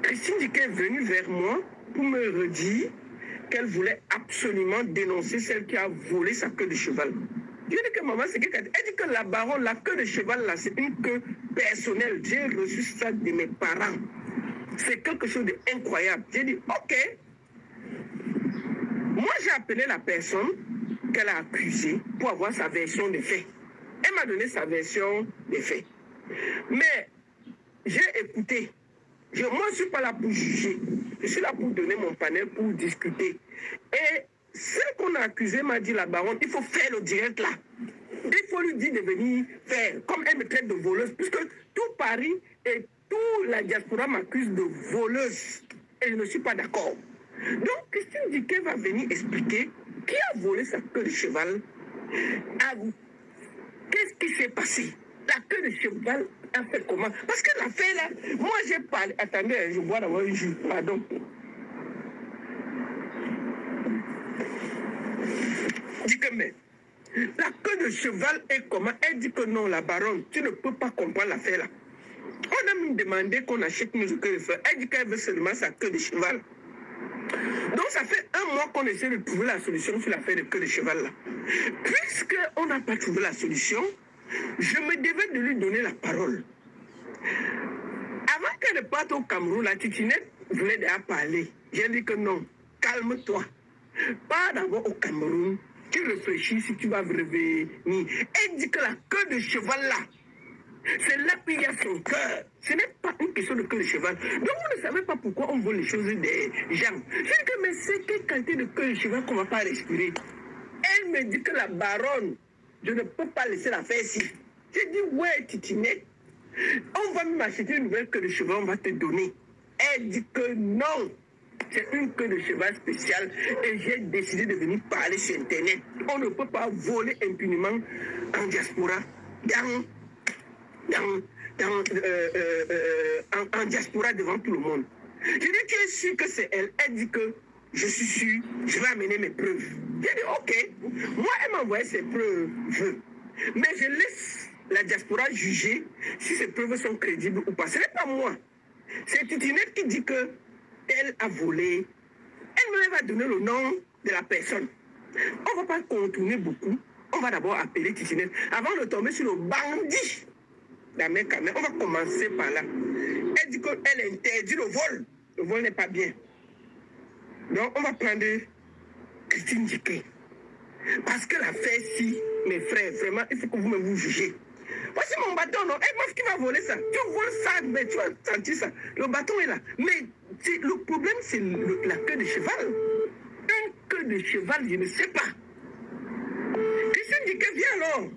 Christine Diké est venue vers moi pour me redire qu'elle voulait absolument dénoncer celle qui a volé sa queue de cheval. Je dis que maman, c'est quelqu'un. Elle dit que la baronne, la queue de cheval, là, c'est une queue personnelle. J'ai reçu ça de mes parents. C'est quelque chose d'incroyable. J'ai dit, ok. Moi, j'ai appelé la personne qu'elle a accusée pour avoir sa version des faits. Elle m'a donné sa version des faits. Mais j'ai écouté. Moi, je ne suis pas là pour juger. Je suis là pour donner mon panel, pour discuter. Et celle qu'on a accusée m'a dit, la baronne, il faut faire le direct là. Il faut lui dire de venir faire, comme elle me traite de voleuse, puisque tout Paris et toute la diaspora m'accuse de voleuse. Et je ne suis pas d'accord. Donc, Christine Diké va venir expliquer qui a volé sa queue de cheval. Qu'est-ce qui s'est passé? La queue de cheval a fait comment? Parce que l'affaire là, moi j'ai parlé. Attendez, je bois d'abord un jus, pardon. Dit que mais, la queue de cheval est comment? Elle dit que non, la baronne, tu ne peux pas comprendre l'affaire là. On a même demandé qu'on achète nos queues de cheval. Elle dit qu'elle veut seulement sa queue de cheval. Donc ça fait un mois qu'on essaie de trouver la solution sur l'affaire de queue de cheval là. Puisqu'on n'a pas trouvé la solution, je me devais de lui donner la parole. Avant qu'elle ne parte au Cameroun, la titinette voulait déjà parler. J'ai dit que non, calme-toi. Pas d'abord au Cameroun, tu réfléchis si tu vas revenir. Elle dit que la queue de cheval là, c'est là qu'il y a son cœur. Ce n'est pas une question de queue de cheval. Donc vous ne savez pas pourquoi on veut les choses des gens. Je dis que mais c'est quelle qualité de queue de cheval qu'on ne va pas respirer. Elle me dit que la baronne, je ne peux pas laisser la faire ici. J'ai dit, ouais, titinette, on va m'acheter une nouvelle queue de cheval, on va te donner. Elle dit que non, c'est une queue de cheval spéciale et j'ai décidé de venir parler sur Internet. On ne peut pas voler impunément en diaspora, en diaspora devant tout le monde. Je dis, tu es sûr que c'est elle? Elle dit que je suis sûr, je vais amener mes preuves. J'ai dit, ok. Moi, elle m'a envoyé ses preuves. Mais je laisse la diaspora juger si ces preuves sont crédibles ou pas. Ce n'est pas moi. C'est Titinette qui dit que elle a volé. Elle va donner le nom de la personne. On ne va pas contourner beaucoup. On va d'abord appeler Titinette. Avant de tomber sur le bandit d'Amérique, on va commencer par là. Elle dit qu'elle interdit le vol. Le vol n'est pas bien. Donc, on va prendre Christine Diké. Parce que l'affaire-ci, mes frères, vraiment, il faut que vous jugez. Voici mon bâton, non? Et moi, qui va voler ça? Tu voles ça, mais tu vas sentir ça. Le bâton est là. Mais le problème, c'est la queue de cheval. Une queue de cheval, je ne sais pas. Christine Diké, viens alors.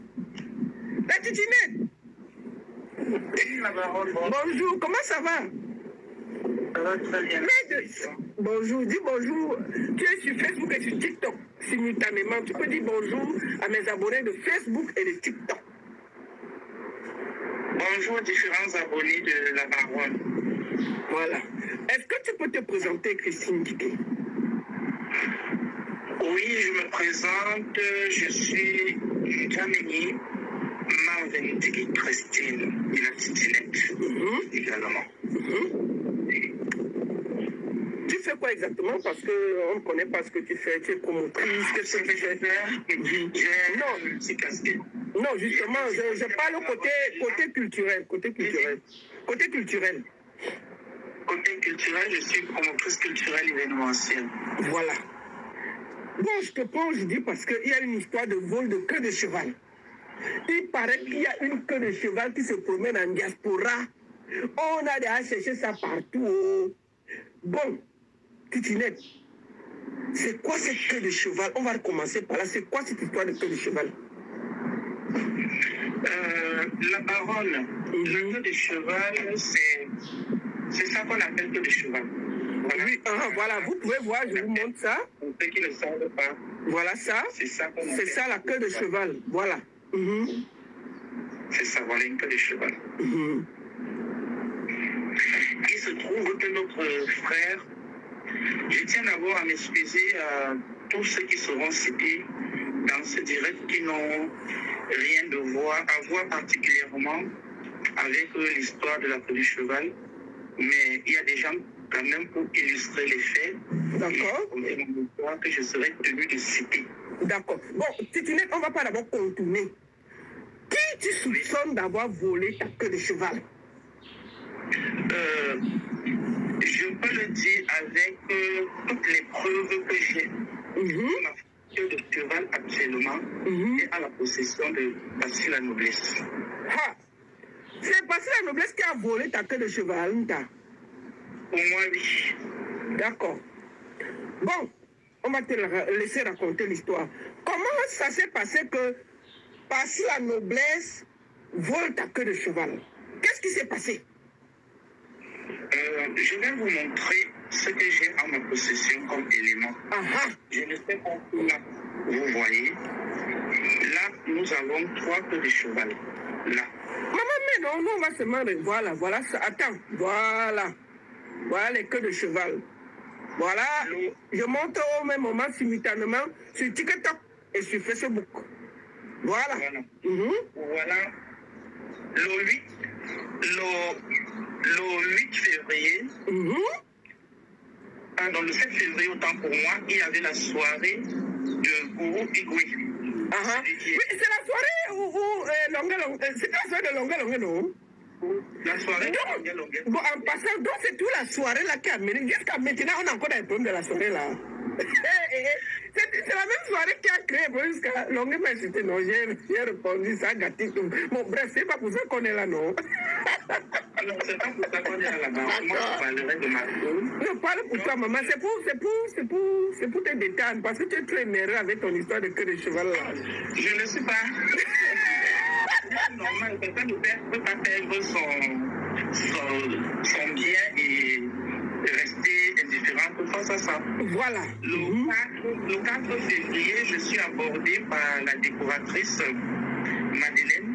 La titinette. Bonjour, comment ça va? Bonjour, dis bonjour. Tu es sur Facebook et sur TikTok simultanément. Tu peux dire bonjour à mes abonnés de Facebook et de TikTok. Bonjour, différents abonnés de la baronne. Voilà. Est-ce que tu peux te présenter, Christine Diké? Oui, je me présente. Je suis Jamini Marvin Diké Christine, la titinette également. Tu fais quoi exactement? Parce qu'on ne connaît pas ce que tu fais. Tu es promotrice. Qu'est-ce que tu fais? Non, justement, je parle au côté culturel. Côté culturel, je suis promotrice culturelle événementielle. Voilà. Bon, je te prends, je dis parce qu'il y a une histoire de vol de queue de cheval. Il paraît qu'il y a une queue de cheval qui se promène en diaspora. On a déjà cherché ça partout. Bon, Titinette, c'est quoi cette queue de cheval? On va recommencer par là. C'est quoi cette histoire de queue de cheval? La baronne, la queue de cheval, c'est ça qu'on appelle queue de cheval. Voilà. Oui, voilà, vous pouvez voir, je vous montre ça. Pour ceux qui ne savent pas. Voilà ça. C'est ça, la queue de cheval. Voilà. C'est ça, voilà une queue de cheval. Il se trouve que notre frère, je tiens d'abord à m'excuser à tous ceux qui seront cités dans ce direct qui n'ont rien à voir particulièrement avec l'histoire de la queue du cheval. mais il y a des gens quand même pour illustrer les faits. D'accord. Et que je serais tenu de citer. D'accord. Bon, Titinette, on ne va pas d'abord contourner. Qui tu soupçonnes d'avoir volé ta queue de cheval? Je peux le dire avec toutes les preuves que j'ai. Ma queue de cheval actuellement est à la possession de Passy la Noblesse. Ah. C'est Passy la Noblesse qui a volé ta queue de cheval, Pour moi, oui. D'accord. Bon, on va te laisser raconter l'histoire. Comment ça s'est passé que Passy la Noblesse vole ta queue de cheval? Qu'est-ce qui s'est passé? Je vais vous montrer ce que j'ai en ma possession comme élément. Je ne sais pas où là, vous voyez. Là, nous avons 3 queues de cheval. Là. Maman, mais non, on va seulement... Voilà ça. Attends, voilà. Voilà les queues de cheval. Voilà, je monte au même moment simultanément sur TikTok et sur Facebook. Voilà. Voilà. Le 8 février, pardon, le 7 février, autant pour moi, il y avait la soirée de Gourou Igui. Oui, c'est la soirée où c'est la soirée de Longa, non? La soirée de Longa. Bon, en passant, donc c'est toute la soirée là qui a mené. Jusqu'à maintenant, on a encore des problèmes de la soirée là. C'est la même soirée qui a créé jusqu'à Longa, mais c'était non, j'ai répondu, ça a gâté tout. Bon, bref, c'est pas pour ça qu'on est là, non? Non, c'est pas pour ça qu'on est là-bas. Moi, je parlerai de ma cause. Non, parle pour toi, maman. C'est pour te détendre. Parce que tu es très énervé avec ton histoire de queue de cheval là. Je ne suis pas. C'est normal. Quelqu'un ne peut pas perdre son bien et rester indifférent face à ça. Voilà. Le 4 février, je suis abordé par la décoratrice Madeleine.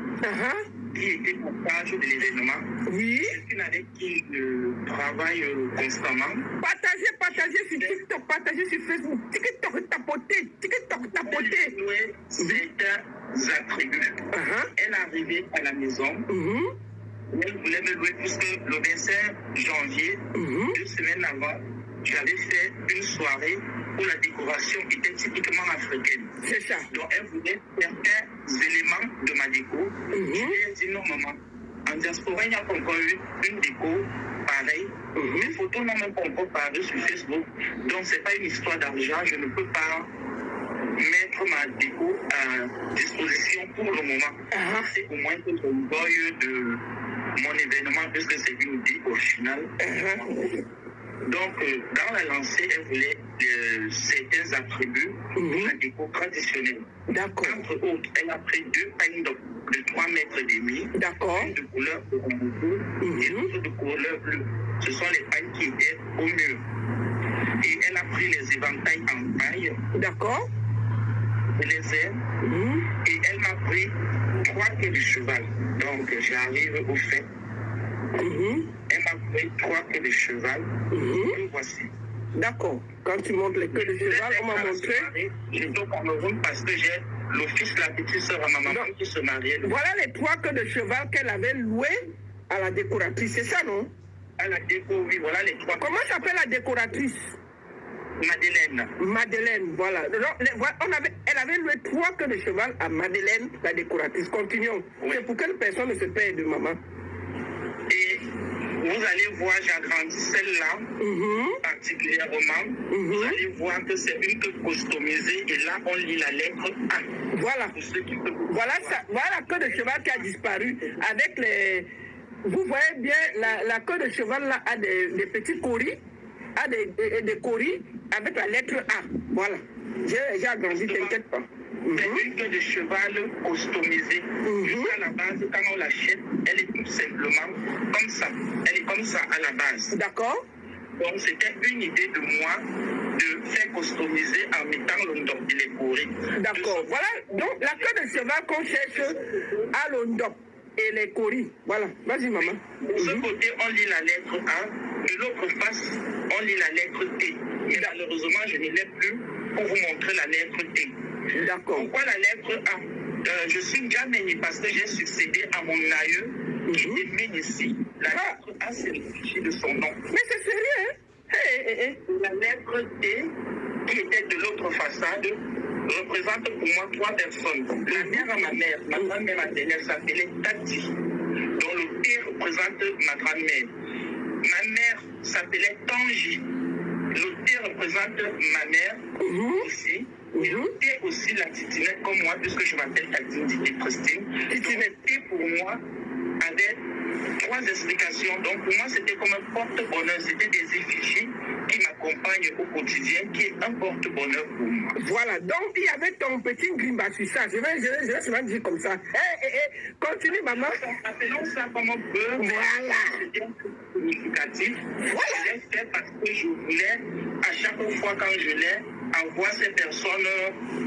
Qui était partage de l'événement. Oui. Quelqu'un avec qui je travaille constamment. Partagez sur TikTok, partagez sur Facebook. TikTok tapoté. Oui, certains attributs. Elle est arrivée à la maison. Elle voulait me louer puisque le 25 janvier, 2 semaines avant, j'avais fait une soirée où la décoration était typiquement africaine. C'est ça. Donc elle voulait certains éléments de ma déco. Je lui ai dit non, maman. En diaspora, il n'y a pas encore eu une déco pareille. Les photos n'ont même pas encore paru sur Facebook. Donc ce n'est pas une histoire d'argent. Je ne peux pas mettre ma déco à disposition pour le moment. C'est au moins que je voie de mon événement puisque c'est une idée originale. Donc, dans la lancée, elle voulait certains attributs pour la déco traditionnelle. D'accord. Entre autres, elle a pris 2 pailles de 3 mètres et demi. D'accord. Une de couleur orange et l'autre de couleur bleue. Ce sont les pailles qui étaient au mur. Et elle a pris les éventails en paille. D'accord. Les ailes. Et elle m'a pris 3 queues de cheval. Donc, j'arrive au fait. Elle m'a pris 3 queues de cheval. Et voici. D'accord. Quand tu montres les queues de cheval, on m'a montré. Je suis au Cameroun parce que j'ai l'office de la petite sœur à ma maman qui se mariait. Voilà les 3 queues de cheval qu'elle avait louées à la décoratrice. C'est ça, non? À la déco, oui, voilà les 3. Comment s'appelle la décoratrice? Madeleine, voilà. Elle avait loué 3 queues de cheval à Madeleine, la décoratrice. Continuons. Oui. C'est pour quelle personne ne se paye de maman? Et vous allez voir, j'agrandis celle-là particulièrement. Vous allez voir que c'est une queue customisée et là, on lit la lettre A. Voilà. Voilà la queue de cheval qui a disparu avec les... Vous voyez bien, la queue de cheval là a des petits coris, a des coris avec la lettre A. Voilà. J'ai agrandi, t'inquiète pas. C'est une queue de cheval customisée. Jusqu'à la base, quand on l'achète, elle est tout simplement comme ça. Elle est comme ça à la base. D'accord. Donc, c'était une idée de moi de faire customiser en mettant l'ondop et les coris. D'accord. Voilà. Donc, la queue de cheval qu'on cherche à l'ondop et les coris. Voilà. Vas-y, maman. De ce côté, on lit la lettre A. De l'autre face, on lit la lettre T. Mais malheureusement, je ne l'ai plus pour vous montrer la lettre T. D'accord. Pourquoi la lettre A? Je suis Djameni parce que j'ai succédé à mon aïeux qui était ici. La lettre A s'est de son nom. Mais c'est sérieux, hein? La lettre T, qui était de l'autre façade, représente pour moi 3 personnes. La mère à ma mère, ma grand-mère maternelle s'appelait Tati, dont le T représente ma grand-mère. Ma mère s'appelait Tangi. Le T représente ma mère aussi. Et le T aussi, la titinette comme moi, puisque je m'appelle Tati Titi Christine. Titinette T pour moi avait 3 explications. Donc pour moi, c'était comme un porte-bonheur. C'était des effigies qui m'accompagnent au quotidien, qui est un porte-bonheur pour moi. Voilà, donc il y avait ton petit grimba sur ça. Je vais souvent dire comme ça. Continue, maman. Appelons ça comme un beurre. Voilà. C'était un peu significatif. Voilà. Je l'ai fait parce que je voulais, à chaque fois quand je l'ai, avoir ces personnes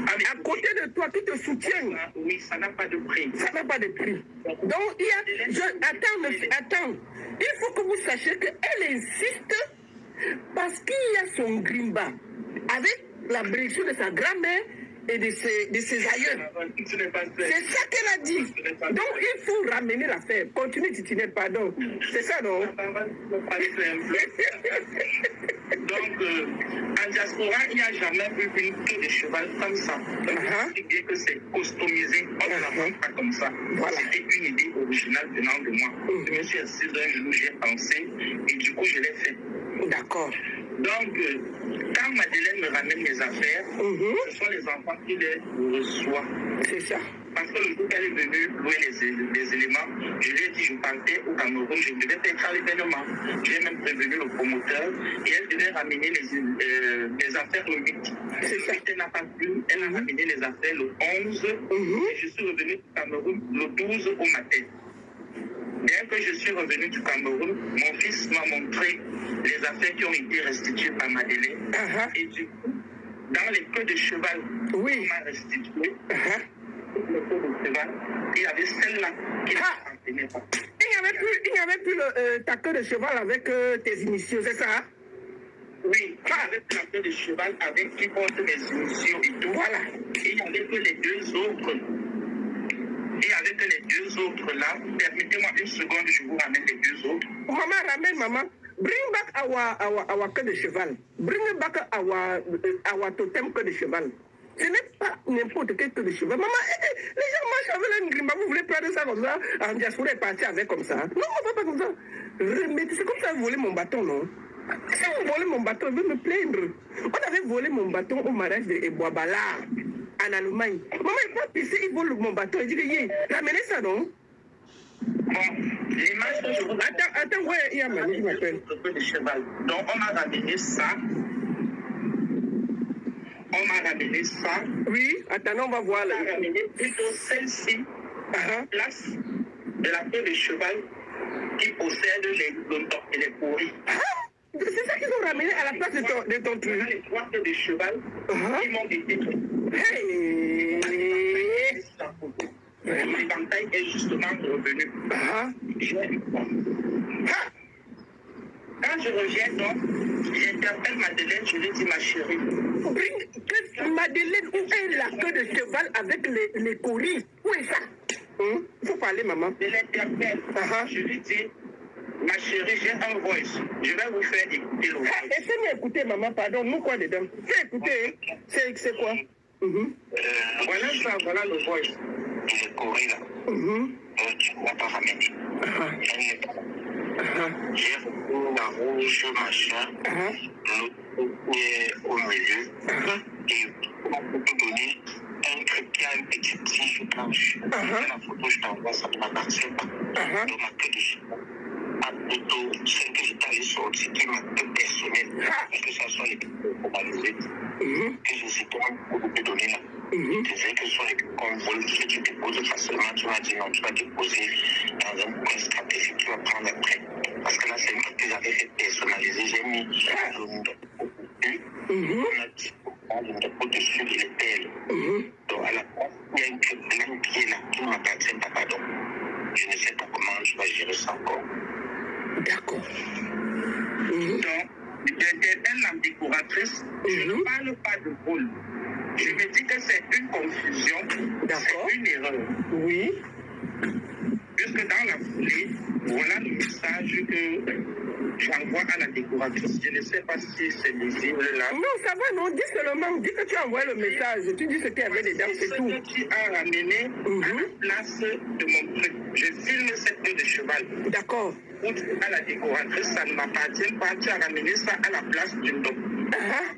à côté de toi qui te soutiennent. Oui, ça n'a pas de prix. Ça n'a pas de prix. Donc, il y a... Attends. Il faut que vous sachiez qu'elle insiste parce qu'il y a son grimba avec la bénédiction de sa grand-mère et de ses aïeux. C'est ça qu'elle a dit. Donc, il faut ramener l'affaire. Continue, Titinette, pardon. C'est ça, non? Donc, en diaspora, il n'y a jamais eu une queue de cheval comme ça. Donc, c'est que c'est customisé. On ne la vend pas comme ça. Voilà. C'était une idée originale venant de moi. Je me suis assise un jour, j'ai pensé, et du coup, je l'ai fait. D'accord. Donc, quand Madeleine me ramène mes affaires, ce sont les enfants qui les reçoivent. C'est ça. Parce que le jour qu'elle est venue louer les éléments, je lui ai dit que je partais au Cameroun, je devais faire l'événement. J'ai même prévenu le promoteur et elle devait ramener les affaires le 8. C'est ça. Elle n'a pas pu, elle a ramené les affaires le 11 et je suis revenu au Cameroun le 12 au matin. Dès que je suis revenu du Cameroun, mon fils m'a montré les affaires qui ont été restituées par Madeleine. Et du coup, dans les queues de cheval qu'on m'a restituées, il y avait celle-là qui n'appartenait pas. Il n'y avait plus ta queue de cheval avec tes initiaux, c'est ça? Oui, il y avait la queue de cheval avec qui porte mes initiaux et tout. Voilà. Et il n'y avait que les 2 autres. Et avec les 2 autres là, permettez-moi une seconde, je vous ramène les 2 autres. Maman. Bring back our queue de cheval. Bring back our totem queue de cheval. Ce n'est pas n'importe quel queue de cheval. Maman, les gens marchent avec un grimba. Vous voulez prendre ça comme ça? En diaspora est parti avec comme ça. Non, on ne va pas comme ça. Remettez, c'est comme ça que vous volez mon bâton, non? Si vous volez mon bâton, je vais me plaindre. On avait volé mon bâton au mariage de Eboabala en Allemagne. Maman, il pas pisser, il vole mon bâton. Il dit que ramenez ça, non? Bon, l'image que je vous... Attends, ouais, il y a Mani qui m'appelle. Donc, on m'a ramené ça. Oui, attends, on va voir là. On m'a ramené plutôt celle-ci, à la place de la queue de cheval qui possède les lontons et les pourris. C'est ça qu'ils ont ramené à la place de ton truc. Les 3 queues de cheval qui m'ont été... L'éventail est justement revenu. Quand je reviens donc, j'interpelle Madeleine, je lui dis ma chérie. Madeleine, où est la queue de cheval avec les coris? Où est ça? Il faut parler, maman. Je l'interpelle. Je lui dis, ma chérie, j'ai un voice. Je vais vous faire écouter le voice. Laissez-moi écouter, maman, pardon. Nous, quoi dedans? Fais écouter. C'est quoi? Voilà ça, voilà le voice. Il est coré là. Tu ne l'as pas ramené. Elle n'est pas là. J'ai retrouvé la rouge, machin. L'autre est au milieu. Et on peut donner un truc qui a une petite tige blanche. La photo, je t'envoie, ça ne m'appartient pas. Donc ma queue de cheval. À plutôt celle que j'étais allé sortir, qui m'a peu personnelle. Que ça soit les plus formalisés. Que je sais pas pour vous donner là. C'est que ce sont les convols que tu déposes facilement. Tu m'as dit non, tu vas déposer dans un coin stratégique, tu vas prendre après. Parce que là, c'est moi que j'avais fait personnaliser. J'ai mis le nom dessus. On a dit le dépôt dessus et les perles. Donc à la place, il y a une queue blanche qui est là, qui ne m'appartient pas, pardon. Je ne sais pas comment je vais gérer ça encore. D'accord. Donc, j'interpelle la décoratrice. Je ne parle pas de rôle. Je me dis que c'est une confusion. D'accord. C'est une erreur. Oui. Jusque dans la foulée, voilà le message que j'envoie à la décoratrice. Je ne sais pas si c'est visible là. Non, ça va, non, dis seulement, dis que tu as envoyé le message. Tu dis ce qu'il y avait dedans, c'est tout. C'est ce qui a ramené à la place de mon truc. Je filme cette queue de cheval. D'accord. À la décoratrice, ça ne m'appartient pas. Tu as ramené ça à la place d'une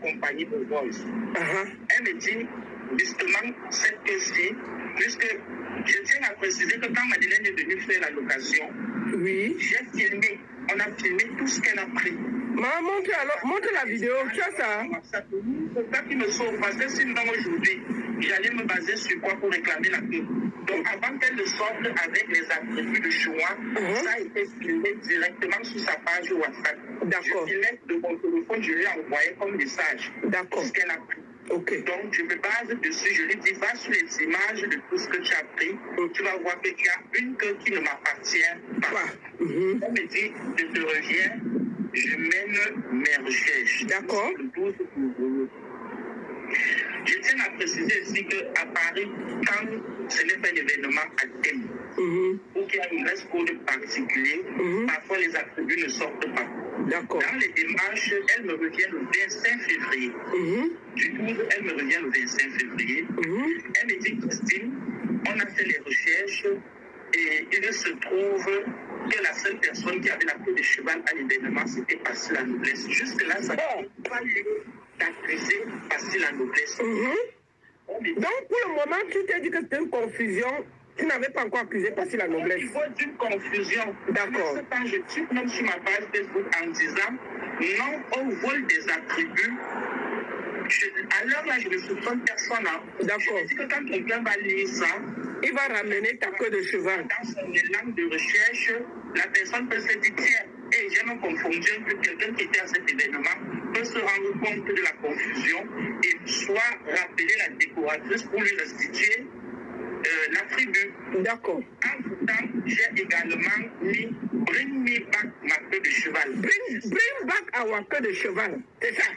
compagnie de Voice. Elle me dit, justement, cette queue-ci, puisque je tiens à préciser que quand Madeleine est venue faire la location, j'ai filmé. On a filmé tout ce qu'elle a pris. Maman, montre la vidéo, tu as ça? C'est ça qui me sauve, parce que sinon aujourd'hui, j'allais me baser sur quoi pour réclamer la queue. Donc avant qu'elle ne sorte avec les attributs de choix, ça a été filmé directement sur sa page WhatsApp. D'accord. Je filmais de mon téléphone, je lui ai envoyé comme message. D'accord. Ce qu'elle a pris. Okay. Donc, je me base dessus. Je lui dis, va sur les images de tout ce que tu as pris. Tu vas voir que tu as une queue qui ne m'appartient pas. Elle me dit, je te reviens, je mène mes recherches. D'accord. Je tiens à préciser aussi qu'à Paris, quand ce n'est pas un événement à thème, ou qu'il y a une dress code particulier, parfois les attributs ne sortent pas. D'accord. Dans les démarches, elle me revient le 25 février. Du 12, elle me revient le 25 février. Elle me dit, Christine, on a fait les recherches et il se trouve que la seule personne qui avait la queue de cheval à l'événement, c'était Passy la Noblesse. Jusque-là, ça n'a pas eu d'accuser Passy la Noblesse. Donc, pour le moment, tu t'es dit que c'était une confusion. Tu n'avais pas encore accusé Passy la Noblesse. Il faut d'une confusion. D'accord. Je suis même sur ma page Facebook en disant non au vol des attributs. À l'heure là, je ne soupçonne personne. D'accord. Je me dis que quand quelqu'un va lire ça, il va ramener ta queue de cheval. Dans son élan de recherche, la personne peut se dire tiens, j'ai me confondu que quelqu'un qui était à cet événement peut se rendre compte de la confusion et soit rappeler la décoratrice pour lui restituer l'attribut. D'accord. En temps, j'ai également mis Bring me back ma queue de cheval. Bring back our queue de cheval. C'est ça.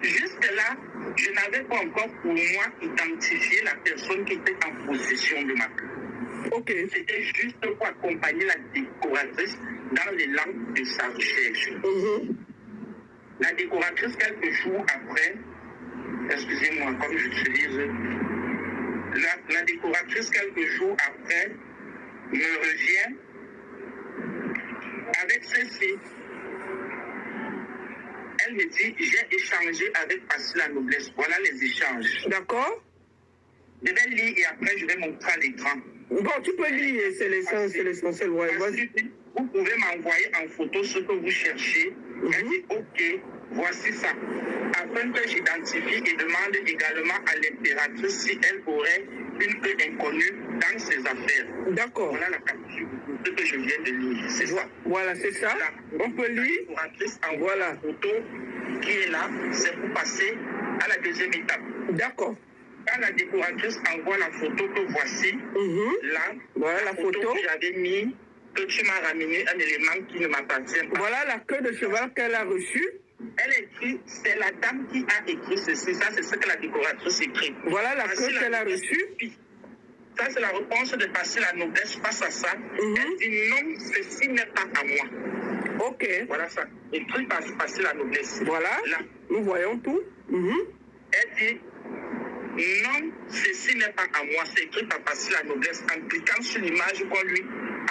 Jusque-là, je n'avais pas encore pour moi identifié la personne qui était en possession de ma queue. Ok. C'était juste pour accompagner la décoratrice dans l'élan de sa recherche. La décoratrice, quelques jours après, excusez-moi, comme j'utilise, la décoratrice, quelques jours après, me revient avec ceci. Elle me dit, j'ai échangé avec Passy la Noblesse. Voilà les échanges. D'accord. Je vais lire et après je vais montrer à l'écran. Bon, tu peux lire, c'est l'essentiel. Ouais. Vous pouvez m'envoyer en photo ce que vous cherchez. Elle dit, ok, voici ça. Afin que j'identifie et demande également à l'impératrice si elle aurait une queue inconnue dans ses affaires. D'accord. Voilà la capture de ce que je viens de lire. C'est ça. Voilà, c'est ça. On peut lire. Voilà. La photo qui est là, c'est pour passer à la deuxième étape. D'accord. Quand la décoratrice envoie la photo que voici, là, voilà la photo que j'avais mis, que tu m'as ramené un élément qui ne m'appartient pas. Voilà la queue de cheval qu'elle a reçue. Elle écrit, c'est la dame qui a écrit ceci. Ça, c'est ce que la décoratrice écrit. Voilà la queue qu'elle a reçue. Ça, c'est la réponse de Passy la Noblesse face à ça. Elle dit non, ceci n'est pas à moi. Ok. Voilà ça. Écrit par Passy la Noblesse. Voilà. Là. Nous voyons tout. Elle dit non, ceci n'est pas à moi. C'est écrit par Passy la Noblesse en cliquant sur l'image qu'on lui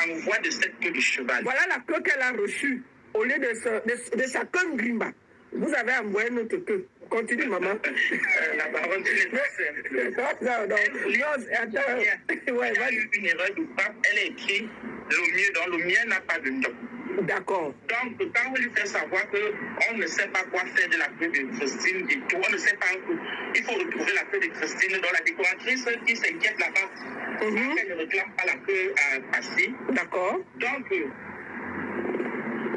envoie de cette queue de cheval. Voilà la queue qu'elle a reçue au lieu de sa queue grimba. Vous avez envoyé notre queue. Continue, maman. La parole n'est pas simple. Attends. Ouais, il y a eu une erreur de frappe. Elle a écrit le mieux, donc le mien n'a pas de nom. D'accord. Donc, quand on lui fait savoir qu'on ne sait pas quoi faire de la queue de Christine et tout, on ne sait pas, il faut retrouver la queue de Christine. Donc, la décoratrice qui s'inquiète là-bas, elle ne réclame pas la queue à Passy. D'accord. Donc,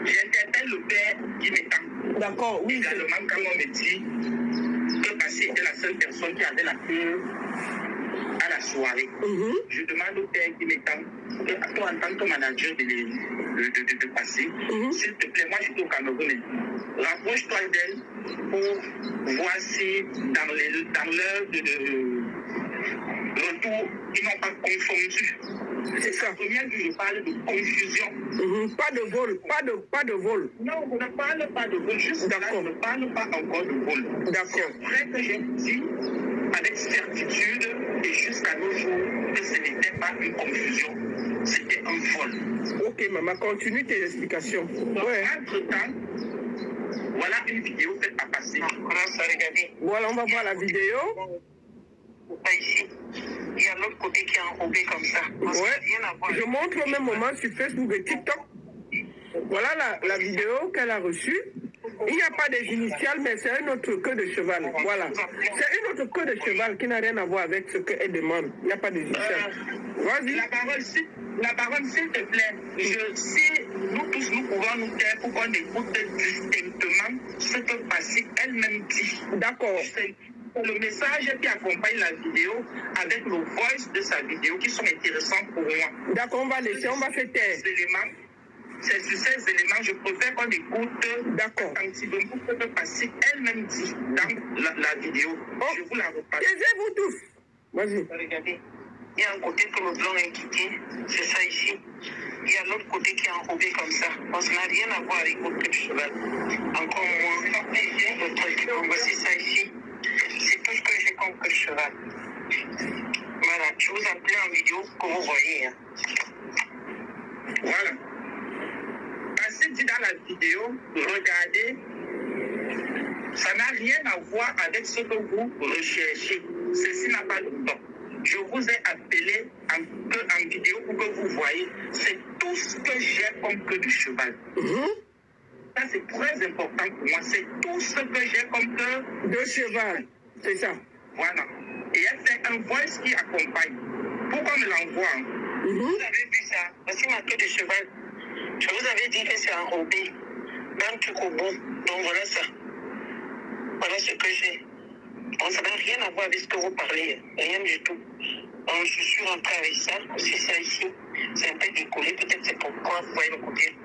j'interpelle le père qui m'étend. D'accord, oui. Également, quand on me dit que Passy était la seule personne qui avait la queue à la soirée, je demande au père qui m'étend, toi en tant que manager de Passy, s'il te plaît, moi j'étais au Cameroun, rapproche-toi d'elle pour voir si dans l'heure de retour, ils n'ont pas confondu C'est ça. La première que je parle de confusion. Pas de vol, pas de vol. Non, on ne parle pas de vol. Juste là, on ne parle pas encore de vol. D'accord. C'est vrai que j'ai dit avec certitude et jusqu'à nos jours que ce n'était pas une confusion, c'était un vol. Ok, maman, continue tes explications. Donc, Ouais. entre-temps, voilà une vidéo faite à passer. Voilà, on va voir la vidéo. Pas ici. Il y a l'autre côté qui est enrobé comme ça. Ouais. Je montre au même moment sur Facebook et TikTok. Voilà la vidéo qu'elle a reçue. Il n'y a pas des initiales, mais c'est un autre queue de cheval. Voilà. C'est une autre queue de cheval qui n'a rien à voir avec ce qu'elle demande. Il n'y a pas de initiales. Vas-y. La parole, s'il te plaît. Je sais, nous tous, nous pouvons nous taire pour qu'on écoute distinctement ce que Passy elle-même dit. D'accord. Le message qui accompagne la vidéo avec le voice de sa vidéo qui sont intéressants pour moi. D'accord, on va laisser, on va se taire. C'est sur ces éléments, je préfère qu'on écoute un petit peu ce que Passy elle-même dit dans la vidéo. Oh. Je vous la repasse. Taisez-vous tous. Vas-y. Regardez. Il y a un côté que le blanc est quitté, c'est ça ici. Il y a l'autre côté qui est enrobé comme ça. Donc ça n'a rien à voir avec votre queue de cheval. Encore moins. Le truc, voici ça ici. C'est tout ce que j'ai comme queue de cheval. Voilà, je vous appelle en vidéo que vous voyez. Hein. Voilà. Ainsi dit dans la vidéo, regardez, ça n'a rien à voir avec ce que vous recherchez. Ceci n'a pas de temps. Je vous ai appelé en vidéo pour que vous voyez. C'est tout ce que j'ai comme queue de cheval. Ça, c'est très important pour moi. C'est tout ce que j'ai comme queue de cheval. C'est ça. Voilà. Et elle fait un voice qui accompagne. Pourquoi me l'envoie? Vous avez vu ça? Voici ma queue de cheval. Je vous avais dit que c'est enrobé d'un truc au bout. Donc voilà ça. Voilà ce que j'ai. Donc ça n'a rien à voir avec ce que vous parlez. Rien du tout. Donc je suis rentré avec ça. C'est ça ici. C'est un peu décollé. Peut-être c'est pourquoi vous voyez le côté.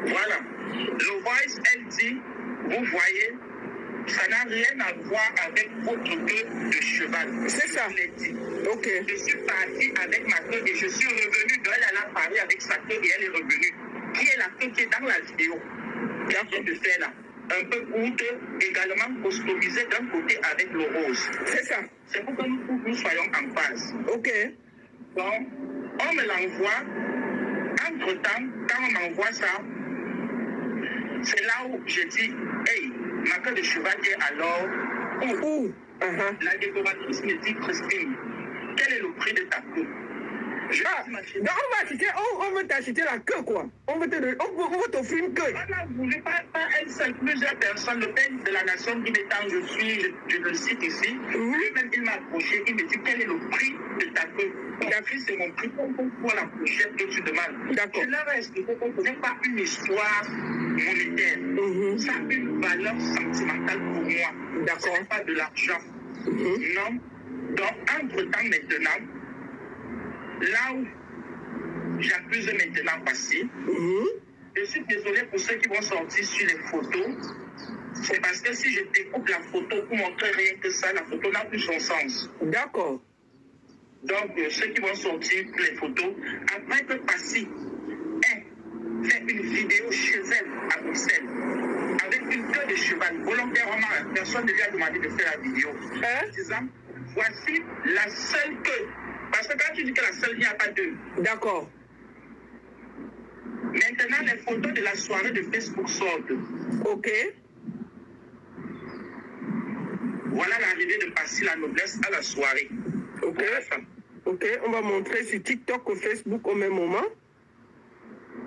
Voilà. Le voice, elle dit, vous voyez, ça n'a rien à voir avec votre queue de cheval. C'est ça. Je l'ai dit. Ok. Je suis parti avec ma queue et je suis revenu de elle a parlé avec sa queue et elle est revenue. Qui est la queue qui est dans la vidéo? Qu'elle vient de faire là. Un peu courte, également customisée d'un côté avec le rose. C'est ça. C'est pour que nous soyons en phase. Ok. Donc, on me l'envoie. Entre-temps, quand on m'envoie ça, c'est là où je dis, hey, ma queue de cheval est alors où? La décoratrice me dit, Christine, quel est le prix de ta queue? Donc on va acheter, on veut t'acheter la queue quoi. On veut t'offrir une queue. On a voulu pas elle seule, plusieurs personnes. Le père de la nation qui m'étend, je le cite ici. Lui-même il m'a approché, il me dit quel est le prix de ta queue. La prix c'est mon prix pour la prochaine que tu demandes. D'accord. Je leur ai expliqué que ce n'est pas une histoire monétaire. Ça a une valeur sentimentale pour moi. D'accord. Ce n'est pas de l'argent. Non. Donc entre-temps maintenant, là où j'accuse maintenant Passy, je suis désolé pour ceux qui vont sortir sur les photos. C'est parce que si je découpe la photo pour montrer rien que ça, la photo n'a plus son sens. D'accord. Donc, ceux qui vont sortir les photos, après que Passy ait fait une vidéo chez elle à Bruxelles, avec une queue de cheval, volontairement, personne ne lui a demandé de faire la vidéo. En disant, voici la seule queue. Parce que quand tu dis que la seule, il n'y a pas deux. D'accord. Maintenant, les photos de la soirée de Facebook sortent. Ok. Voilà l'arrivée de Passy la noblesse à la soirée. Ok. Ok, on va montrer sur TikTok ou Facebook au même moment.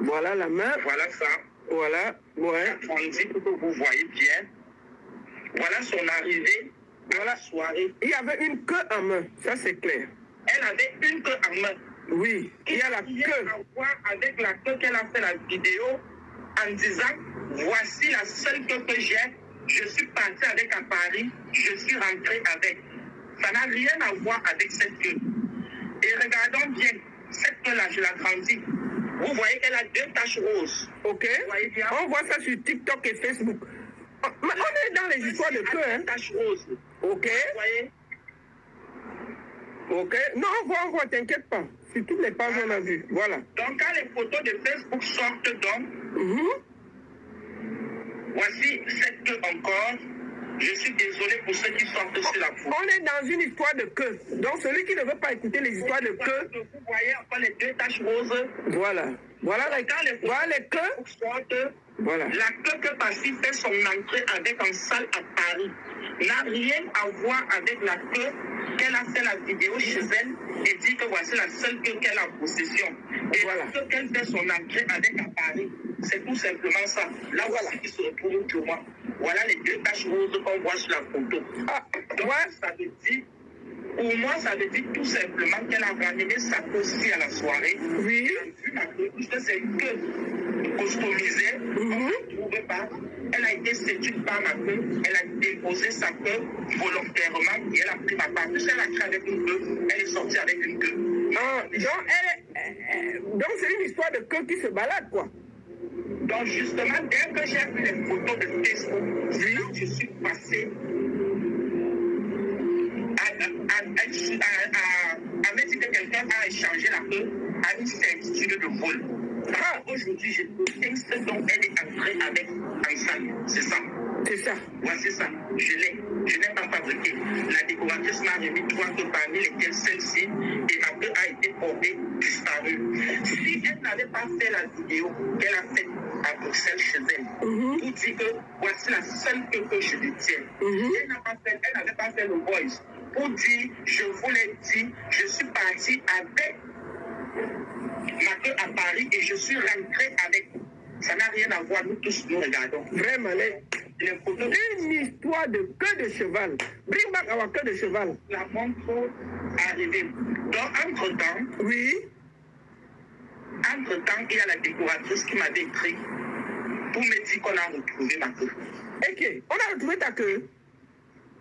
Voilà la main. Voilà ça. Voilà. Ouais. On dit pour que vous voyez bien. Voilà son arrivée à la soirée. Il y avait une queue en main, ça c'est clair. Elle avait une queue en main. Oui, il y a la queue. À voir avec la queue qu'elle a fait la vidéo en disant voici la seule queue que j'ai. Je suis parti avec à Paris, je suis rentré avec. Ça n'a rien à voir avec cette queue. Et regardons bien, cette queue-là, je l'agrandis. Vous voyez qu'elle a 2 taches roses. Ok. Vous voyez bien? On voit ça sur TikTok et Facebook. Mais on est dans les histoires de queue, hein. 2 taches roses. Ok. Vous voyez? Ok. Non, on voit, t'inquiète pas. Sur toutes les pages, on a vu. Voilà. Donc, quand les photos de Facebook sortent, donc, voici cette queue encore. Je suis désolé pour ceux qui sortent sur la photo. On est dans une histoire de queue. Donc, celui qui ne veut pas écouter les histoires de queue. Vous voyez encore les deux taches roses. Voilà. Voilà les queues. Sortent, voilà. La queue que Passy fait son entrée avec en salle à Paris n'a rien à voir avec la queue qu'elle a fait la vidéo chez elle et dit que voici la seule queue qu'elle a en possession. Et voilà. La queue qu'elle fait son entrée avec à Paris, c'est tout simplement ça. Là, voilà qui se retrouve pour moi. Voilà les deux taches roses qu'on voit sur la photo. Donc, ça veut dire, pour moi, ça veut dire tout simplement qu'elle a ramené sa queue aussi à la soirée. Oui. Puisque c'est une queue customisée, on ne trouve pas. Elle a été séduite par ma queue, elle a déposé sa queue volontairement et elle a pris ma part. Puisqu'elle a créé avec une queue, elle est sortie avec une queue. Donc c'est une histoire de queue qui se balade, quoi. Donc justement, dès que j'ai vu les photos de Facebook, je suis passé à me dire que quelqu'un a échangé la queue à une certitude de vol. Aujourd'hui, je pense donc elle est entrée avec un sac. C'est ça. C'est ça. Voici ça. Je n'ai pas fabriqué. La décoratrice m'a remis 3 queues parmi lesquelles celle-ci et ma queue a été portée disparue. Si elle n'avait pas fait la vidéo qu'elle a faite à Bruxelles chez elle, pour dire que voici la seule queue que je détiens. Elle n'avait pas fait le voice pour dire, je vous l'ai dit, je suis partie avec ma queue à Paris et je suis rentrée avec. Ça n'a rien à voir, nous tous nous regardons. Vraiment, les photos. Une histoire de queue de cheval. Bring back our queue de cheval. La montre arrivée. Donc, entre-temps, il y a la décoratrice qui m'avait écrit pour me dire qu'on a retrouvé ma queue. Ok, on a retrouvé ta queue.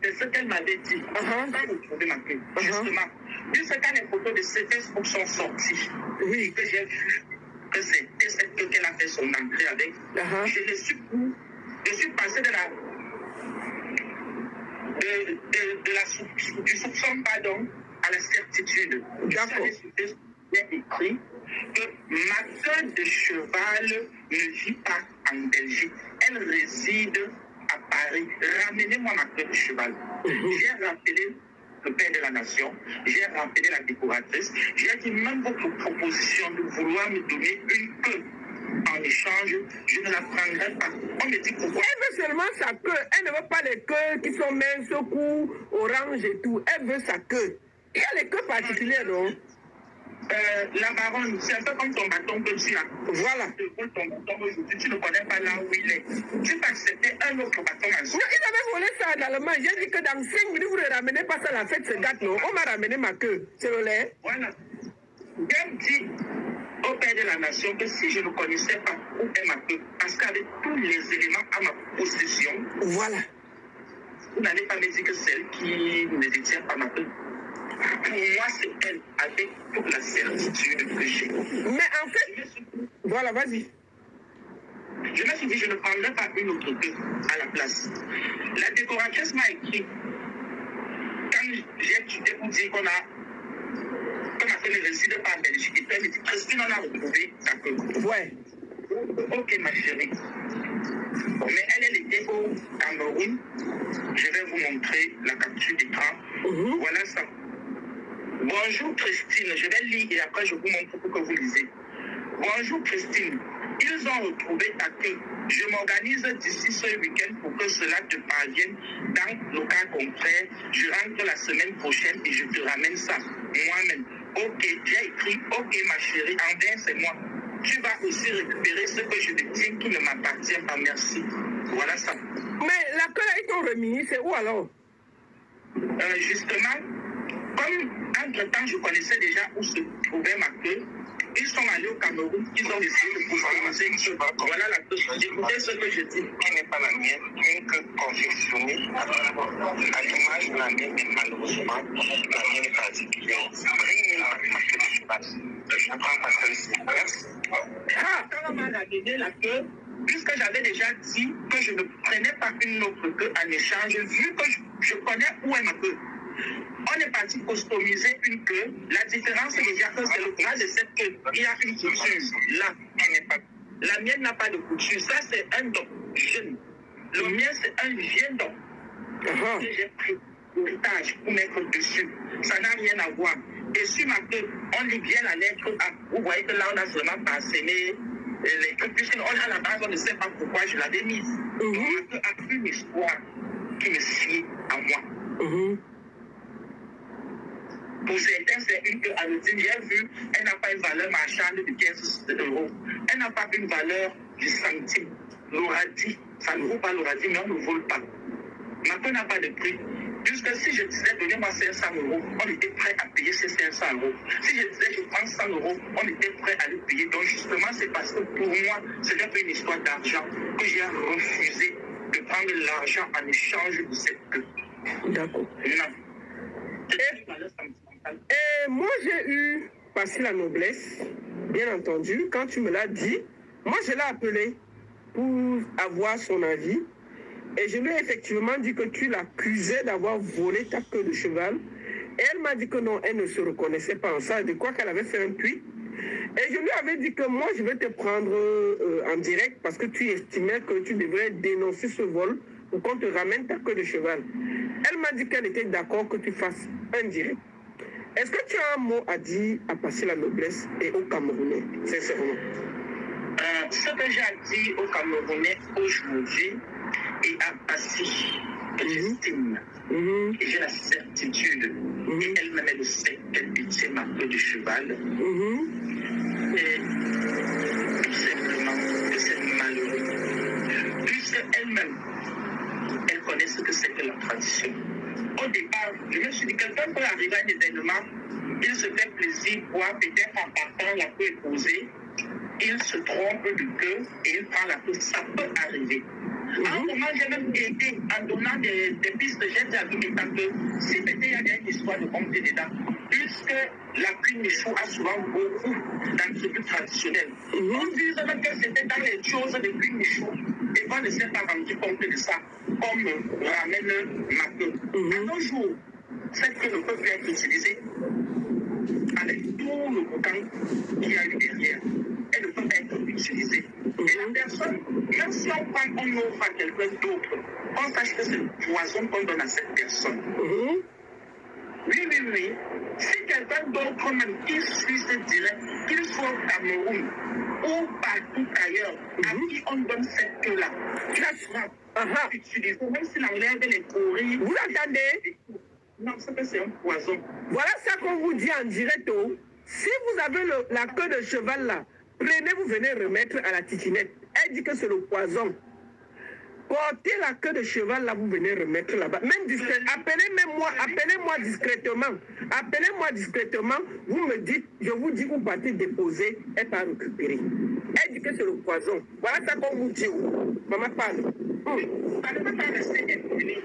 C'est ce qu'elle m'avait dit. On a retrouvé ma queue. Justement, puisque quand les photos de ces Facebook sont sorties, et que j'ai vu que c'était cette queue qu'elle a fait son entrée avec, je suis passé du soupçon, pardon, à la certitude. D'accord. J'ai écrit que ma queue de cheval ne vit pas en Belgique. Elle réside à Paris. Ramenez-moi ma queue de cheval. J'ai rappelé le père de la nation, j'ai rappelé la décoratrice, j'ai dit même votre proposition de vouloir me donner une queue en échange, je ne la prendrai pas. On me dit pourquoi. Elle veut seulement sa queue, elle ne veut pas les queues qui sont minces, cou, orange et tout, elle veut sa queue. Il y a les queues particulières, non? La baronne, c'est un peu comme ton bâton que tu as. Voilà. Ton bâton aujourd'hui, tu ne connais pas là où il est. Tu vas accepter un autre bâton à non, il avait volé ça dans le main. J'ai dit que dans 5 minutes, vous ne ramenez pas ça à la fête, ce gâte, non? On m'a ramené ma queue. C'est le lait. Voilà. J'ai dit au père de la nation que si je ne connaissais pas où est ma queue, parce qu'avec tous les éléments à ma possession, voilà. Vous n'allez pas me dire que c'est elle qui ne détient pas ma queue. Pour moi, c'est elle, avec toute la certitude que j'ai. Mais en fait, voilà, vas-y. Je me suis dit, je ne prendrai pas une autre queue à la place. La décoratrice m'a écrit, quand j'ai étudié pour dire qu'on ma queue ne réside pas en Belgique, elle me dit, Christine, on a retrouvé sa queue. Ouais. Ok, ma chérie. Mais elle était au Cameroun. Je vais vous montrer la capture d'écran. Voilà ça. Bonjour Christine, je vais lire et après je vous montre pour que vous lisez. Bonjour Christine, ils ont retrouvé ta queue. Je m'organise d'ici ce week-end pour que cela te parvienne. Dans le cas contraire, je rentre la semaine prochaine et je te ramène ça moi-même. Ok, j'ai écrit, ok ma chérie, en c'est moi. Tu vas aussi récupérer ce que je détiens qui ne m'appartient pas, merci. Voilà ça. Mais la queue là, ils t'ont remis, c'est où alors? Justement, comme entre-temps, je connaissais déjà où se trouvait ma queue, ils sont allés au Cameroun, ils ont essayé de customiser. Voilà la queue. Écoutez ce que je dis. Qui n'est pas la mienne, une queue confectionnée à l'image de la mienne, mais malheureusement, la mienne est particulière. Je ne prends pas celle-ci. Quand on m'a ramené la queue, puisque j'avais déjà dit que je ne prenais pas une autre queue en échange, vu que je connais où est ma queue. On est parti customiser une queue. La différence, c'est déjà que c'est le bras de cette queue. Il y a une couture. Là, la mienne n'a pas de couture. Ça, c'est un don jeune. Le mien, c'est un vieux don. Que j'ai pris l'héritage pour mettre dessus. Ça n'a rien à voir. Et sur ma queue, on lit bien la lettre A. Vous voyez que là, on a seulement passionné les trucs. Puisqu'on a la base, on ne sait pas pourquoi je l'avais mise. Donc, ma queue a une histoire qui me suit à moi. Pour certains, c'est une queue anodine. J'ai vu, elle n'a pas une valeur marchande de 15 €. Elle n'a pas une valeur du centime. L'oradi, ça ne vaut pas l'oradi, mais on ne vole pas. Ma queue n'a pas de prix. Puisque si je disais, donnez-moi 500 €, on était prêt à payer ces 500 €. Si je disais, je prends 100 €, on était prêt à le payer. Donc, justement, c'est parce que pour moi, ce n'est pas une histoire d'argent que j'ai refusé de prendre l'argent en échange de cette queue. D'accord. Non. Et moi, j'ai eu passé la noblesse, bien entendu. Quand tu me l'as dit, moi, je l'ai appelé pour avoir son avis. Et je lui ai effectivement dit que tu l'accusais d'avoir volé ta queue de cheval. Et elle m'a dit que non, elle ne se reconnaissait pas en ça, de quoi qu'elle avait fait un puits. Et je lui avais dit que moi, je vais te prendre en direct parce que tu estimais que tu devrais dénoncer ce vol pour qu'on te ramène ta queue de cheval. Elle m'a dit qu'elle était d'accord que tu fasses un direct. Est-ce que tu as un mot à dire à passer la noblesse et aux Camerounais, sincèrement? Ce que j'ai dit aux Camerounais aujourd'hui et à Passy, que j'estime, et j'ai la certitude, et elle-même le sait qu'elle détient ma queue de cheval, et tout simplement que c'est malheureux, puisqu'elle-même, elle connaît ce que c'est que la tradition. Au départ, je me suis dit, quelqu'un peut arriver à un événement, il se fait plaisir, boire, peut-être en partant, la queue est posée, il se trompe de queue et il prend la queue. Ça peut arriver. À un moment, j'ai même aidé en donnant des pistes. J'ai dit à Vimita que si peut-être il y avait une histoire de compter dedans, puisque la cuisine Michou a souvent beaucoup dans ce truc traditionnel. On disait même que c'était dans les choses de cuisine Michou et qu'on ne s'est pas rendu compte de ça, comme ramène ma queue. À nos jours, cette queue ne peut plus être utilisée avec tout le boucan qu'il y a eu derrière. Elle ne peut pas être utilisée. Et la personne, même si on prend, on offre à quelqu'un d'autre, on sache que c'est le poison qu'on donne à cette personne. Oui. Si quelqu'un d'autre même qui suit ce direct, qu'il soit au Cameroun ou partout ailleurs, à qui on donne cette queue-là, la sera utilisée, même s'il enlève les courriers. Vous entendez? Non, c'est un poison. Voilà ça qu'on vous dit en direct. Si vous avez la queue de cheval là, prenez, vous venez remettre à la titinette. Elle dit que c'est le poison. Portez la queue de cheval là, vous venez remettre là-bas. Même discrètement. Appelez-moi discrètement. Appelez-moi discrètement. Vous me dites, je vous dis, vous partez déposer, elle va récupérer. Elle dit que c'est le poison. Voilà ça qu'on vous dit. Maman parle. Ça ne peut pas rester impuni.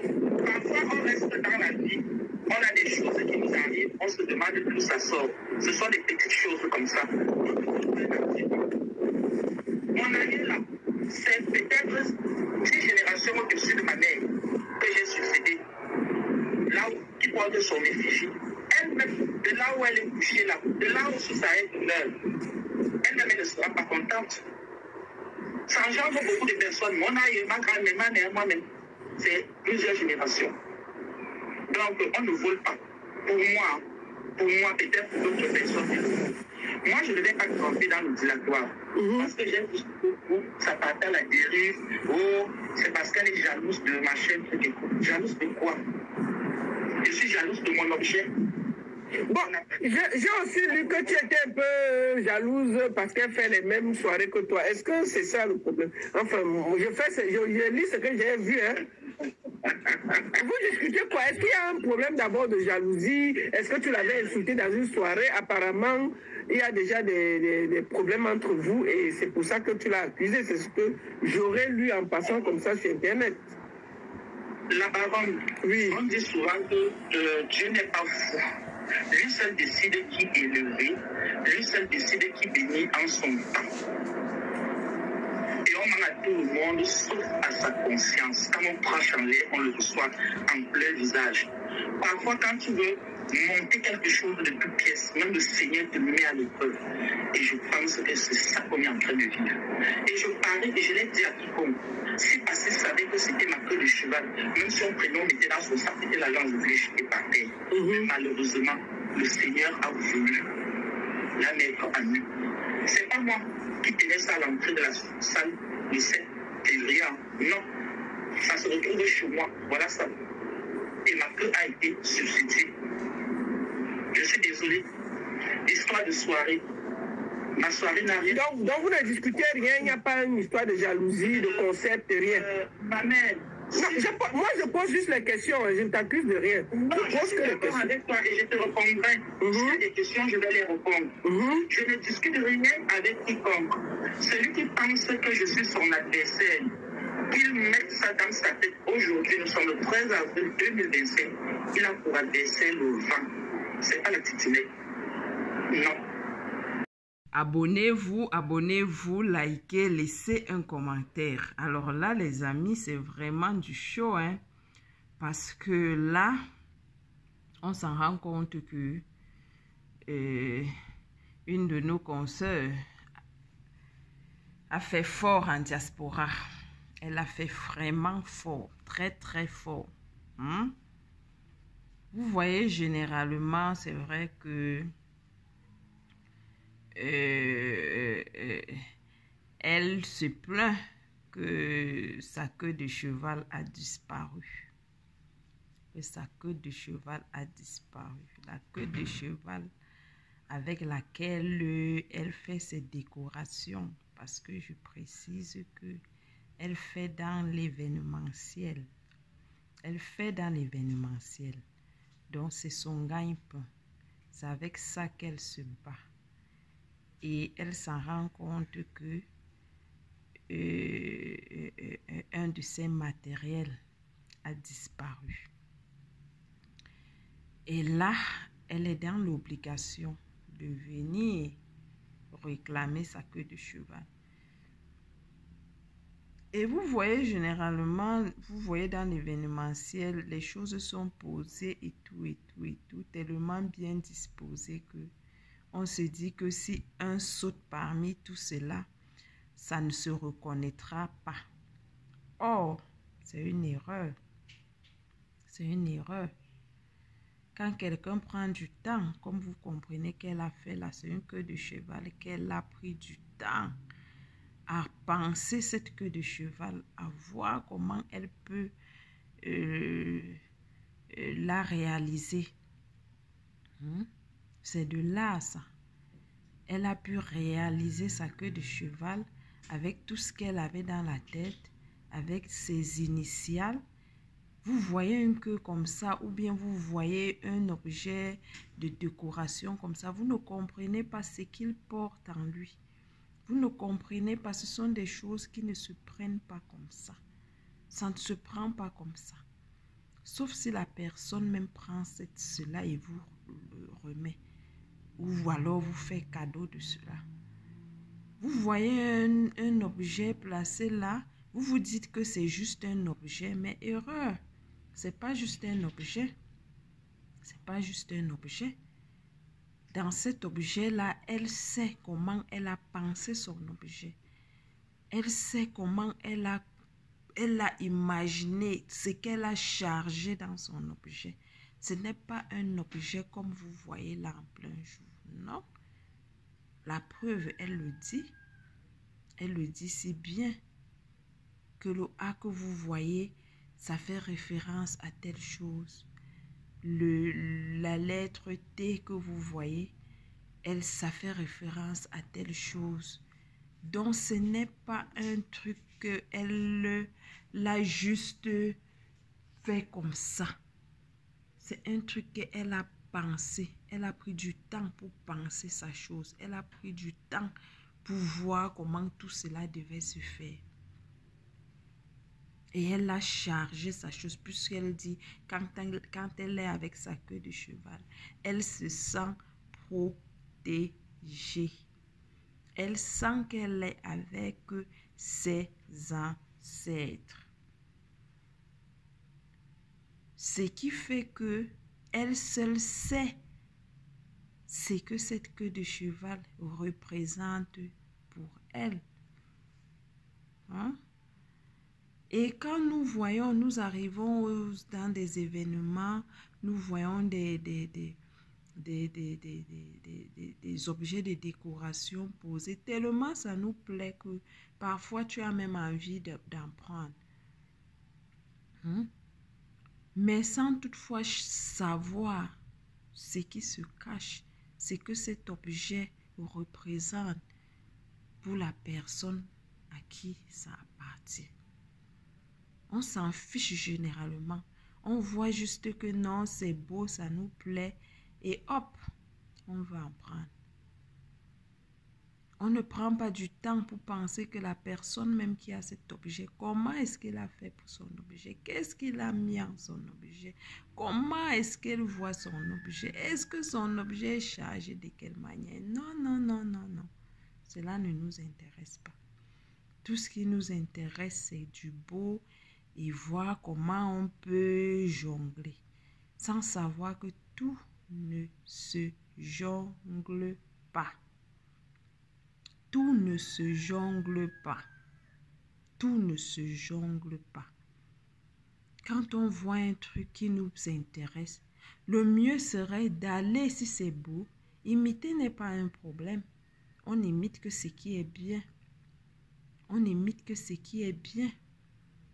Parfois, on reste dans la vie. On a des choses qui nous arrivent. On se demande d'où ça sort. Ce sont des petites choses comme ça. Mon ami là, c'est peut-être 6 générations au-dessus de ma mère que j'ai succédé. Là où qui porte son effigie. Elle-même, de là où elle est couchée là, de là où ça est douleur, elle-même ne sera pas contente. Ça engendre beaucoup de personnes. Mon aïe, ma grand-mère, ma mère, moi-même. C'est plusieurs générations. Donc, on ne vole pas. Pour moi, peut-être pour d'autres personnes. Moi, je ne vais pas tromper dans le dilatoire. Parce que j'aime beaucoup, ça partait à la dérive. Oh, c'est parce qu'elle est jalouse de ma chaîne. Jalouse de quoi? Je suis jalouse de mon objet. Bon, j'ai aussi lu que tu étais un peu jalouse parce qu'elle fait les mêmes soirées que toi. Est-ce que c'est ça le problème? Enfin, je lis ce que j'ai vu. Vous discutez quoi? Est-ce qu'il y a un problème d'abord de jalousie? Est-ce que tu l'avais insulté dans une soirée? Apparemment, il y a déjà des problèmes entre vous et c'est pour ça que tu l'as accusé. C'est ce que j'aurais lu en passant comme ça sur Internet. La baronne, on dit souvent que Dieu n'est pas fou. Lui seul décide qui est élevé, lui seul décide qui bénit en son temps. Et on en a tout le monde sauf à sa conscience. Quand on crache en l'air, on le reçoit en plein visage. Parfois, quand tu veux monter quelque chose de toute pièce. Même le Seigneur te met à l'épreuve. Et je pense que c'est ça qu'on est en train de vivre. Et je parlais, et je l'ai dit à quiconque, si Passé savait que c'était ma queue de cheval, même si son prénom était dans son sac, c'était l'agence de voulait jeter par terre. Mais malheureusement, le Seigneur a voulu la mettre à nu. C'est pas moi qui tenais ça à l'entrée de la salle le 7 février. Non. Ça se retrouve chez moi. Voilà ça. Et ma queue a été substituée. Je suis désolé. Histoire de soirée. Ma soirée n'a rien. Donc vous ne discutez rien, il n'y a pas une histoire de jalousie, de concept, rien. Ma mère. Non, moi je pose juste les questions, je ne t'accuse de rien. Non, je suis d'accord avec toi et je te répondrai. Si tu as des questions, je vais les répondre. Je ne discute rien avec quiconque. Celui qui pense que je suis son adversaire, qu'il mette ça dans sa tête. Aujourd'hui, nous sommes le 13 avril 2025. Il a pour adversaire le vent. C'est pas la titilette. Non. Abonnez-vous, likez, laissez un commentaire. Alors là, les amis, c'est vraiment du show, hein. Parce que là, on s'en rend compte que une de nos consoeurs a fait fort en diaspora. Elle a fait vraiment fort, très très fort. Vous voyez, généralement, c'est vrai que elle se plaint que sa queue de cheval a disparu. Que sa queue de cheval a disparu. La queue de cheval avec laquelle elle fait ses décorations. Parce que je précise que elle fait dans l'événementiel. Elle fait dans l'événementiel. Donc c'est son gagne-pain. C'est avec ça qu'elle se bat. Et elle s'en rend compte que un de ses matériels a disparu. Et là, elle est dans l'obligation de venir réclamer sa queue de cheval. Et vous voyez généralement, vous voyez dans l'événementiel, les choses sont posées et tout, tellement bien disposées que on se dit que si un saute parmi tout cela, ça ne se reconnaîtra pas. Or, c'est une erreur. C'est une erreur. Quand quelqu'un prend du temps, comme vous comprenez qu'elle a fait là, c'est une queue de cheval, qu'elle a pris du temps à penser cette queue de cheval, à voir comment elle peut la réaliser. C'est de là, ça. Elle a pu réaliser sa queue de cheval avec tout ce qu'elle avait dans la tête, avec ses initiales. Vous voyez une queue comme ça, ou bien vous voyez un objet de décoration comme ça, vous ne comprenez pas ce qu'il porte en lui. Vous ne comprenez pas, ce sont des choses qui ne se prennent pas comme ça. Ça ne se prend pas comme ça. Sauf si la personne même prend cela et vous le remet. Ou alors vous faites cadeau de cela. Vous voyez un objet placé là, vous vous dites que c'est juste un objet, mais erreur. C'est pas juste un objet. C'est pas juste un objet. Dans cet objet-là, elle sait comment elle a pensé son objet. Elle sait comment elle a imaginé ce qu'elle a chargé dans son objet. Ce n'est pas un objet comme vous voyez là en plein jour. Non. La preuve, elle le dit. Elle le dit si bien que le A que vous voyez, ça fait référence à telle chose. La lettre T que vous voyez, ça fait référence à telle chose. Donc, ce n'est pas un truc qu'elle l'a juste fait comme ça. C'est un truc qu'elle a pensé. Elle a pris du temps pour penser sa chose. Elle a pris du temps pour voir comment tout cela devait se faire. Et elle a chargé sa chose, puisqu'elle dit, quand elle est avec sa queue de cheval, elle se sent protégée. Elle sent qu'elle est avec ses ancêtres. Ce qui fait que elle seule sait ce que cette queue de cheval représente pour elle. Hein? Et quand nous voyons, nous arrivons dans des événements, nous voyons des objets de décoration posés, tellement ça nous plaît que parfois tu as même envie d'en prendre. Hein? Mais sans toutefois savoir ce qui se cache, ce que cet objet représente pour la personne à qui ça appartient. On s'en fiche généralement. On voit juste que non, c'est beau, ça nous plaît et hop, on va en prendre. On ne prend pas du temps pour penser que la personne même qui a cet objet, comment est-ce qu'elle a fait pour son objet? Qu'est-ce qu'il a mis en son objet? Comment est-ce qu'elle voit son objet? Est-ce que son objet est chargé de quelle manière? Non, non, non, non, non. Cela ne nous intéresse pas. Tout ce qui nous intéresse, c'est du beau et voir comment on peut jongler, sans savoir que tout ne se jongle pas. Tout ne se jongle pas. Tout ne se jongle pas. Quand on voit un truc qui nous intéresse, le mieux serait d'aller, si c'est beau, imiter n'est pas un problème. On imite que ce qui est bien. On imite que ce qui est bien.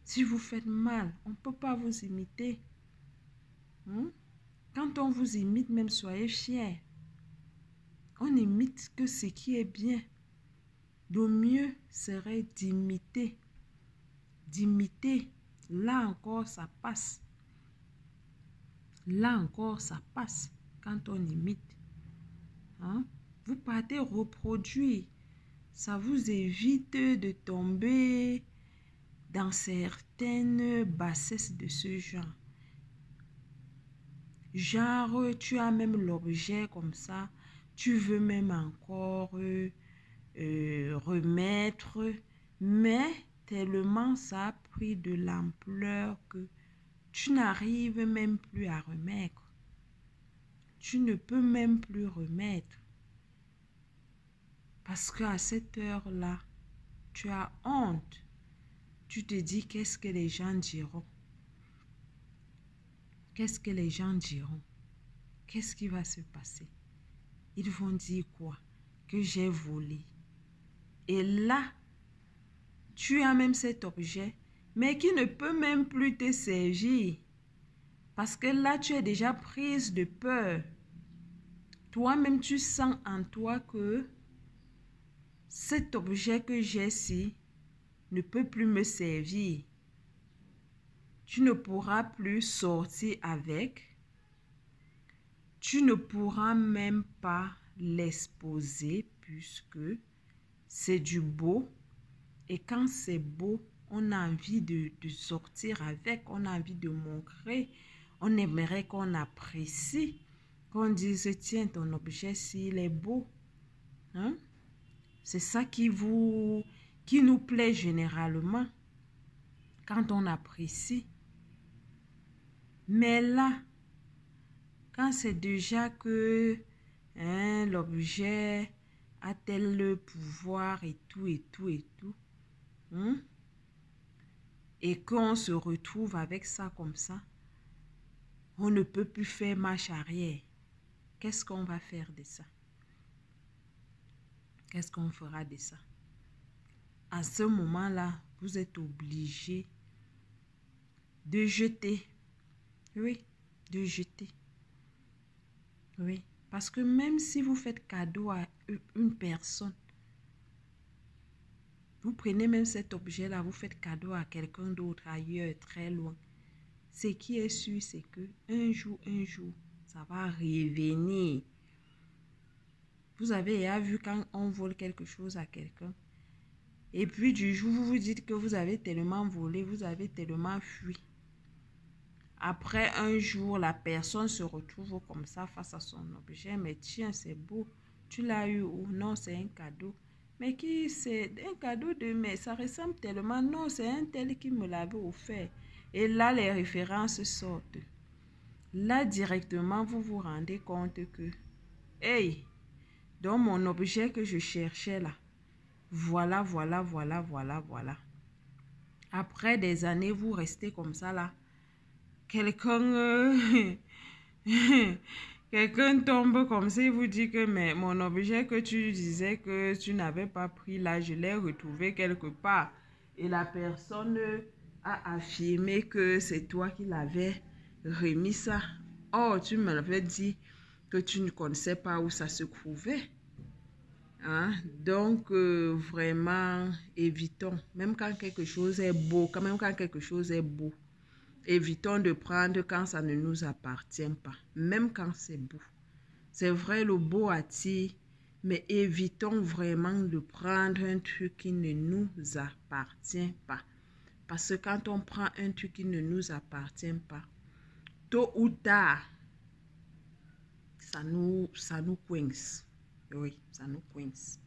Si vous faites mal, on ne peut pas vous imiter. Quand on vous imite, même soyez fiers. On imite que ce qui est bien. Le mieux serait d'imiter. D'imiter. Là encore, ça passe. Là encore, ça passe quand on imite. Vous partez reproduire. Ça vous évite de tomber dans certaines bassesses de ce genre. Genre, tu as même l'objet comme ça, tu veux même encore remettre, mais tellement ça a pris de l'ampleur que tu n'arrives même plus à remettre. Tu ne peux même plus remettre. Parce qu'à cette heure-là, tu as honte. Tu te dis, qu'est-ce que les gens diront? Qu'est-ce que les gens diront? Qu'est-ce qui va se passer? Ils vont dire quoi? Que j'ai volé. Et là, tu as même cet objet, mais qui ne peut même plus te servir. Parce que là, tu es déjà prise de peur. Toi-même, tu sens en toi que cet objet que j'ai ici ne peut plus me servir. Tu ne pourras plus sortir avec. Tu ne pourras même pas l'exposer puisque c'est du beau. Et quand c'est beau, on a envie de sortir avec. On a envie de montrer. On aimerait qu'on apprécie. Qu'on dise, tiens, ton objet, s'il est beau. C'est ça qui nous plaît généralement. Quand on apprécie. Mais là, quand c'est déjà que l'objet a tel pouvoir et tout, et qu'on se retrouve avec ça comme ça, on ne peut plus faire marche arrière. Qu'est-ce qu'on va faire de ça? Qu'est-ce qu'on fera de ça? À ce moment-là, vous êtes obligé de jeter. Oui, de jeter. Oui, parce que même si vous faites cadeau à une personne, vous prenez même cet objet-là, vous faites cadeau à quelqu'un d'autre ailleurs, très loin. Ce qui est sûr, c'est que un jour, ça va revenir. Vous avez vu quand on vole quelque chose à quelqu'un, et puis du jour, vous vous dites que vous avez tellement volé, vous avez tellement fui. Après un jour, la personne se retrouve comme ça face à son objet. Mais tiens, c'est beau. Tu l'as eu ou non, c'est un cadeau. Mais qui c'est un cadeau de mais ça ressemble tellement. Non, c'est un tel qui me l'avait offert. Et là, les références sortent. Là, directement, vous vous rendez compte que, hey, dans mon objet que je cherchais là, voilà. Après des années, vous restez comme ça là. Quelqu'un quelqu'un tombe comme ça, il vous dit que mais mon objet que tu disais que tu n'avais pas pris là, je l'ai retrouvé quelque part. Et la personne a affirmé que c'est toi qui l'avais remis ça. Oh, tu me l'avais dit que tu ne connaissais pas où ça se trouvait. Hein? Donc, vraiment, évitons. Même quand quelque chose est beau, évitons de prendre quand ça ne nous appartient pas. Même quand c'est beau. C'est vrai, le beau attire, mais évitons vraiment de prendre un truc qui ne nous appartient pas. Parce que quand on prend un truc qui ne nous appartient pas, tôt ou tard, ça nous coince. Oui, ça nous coince.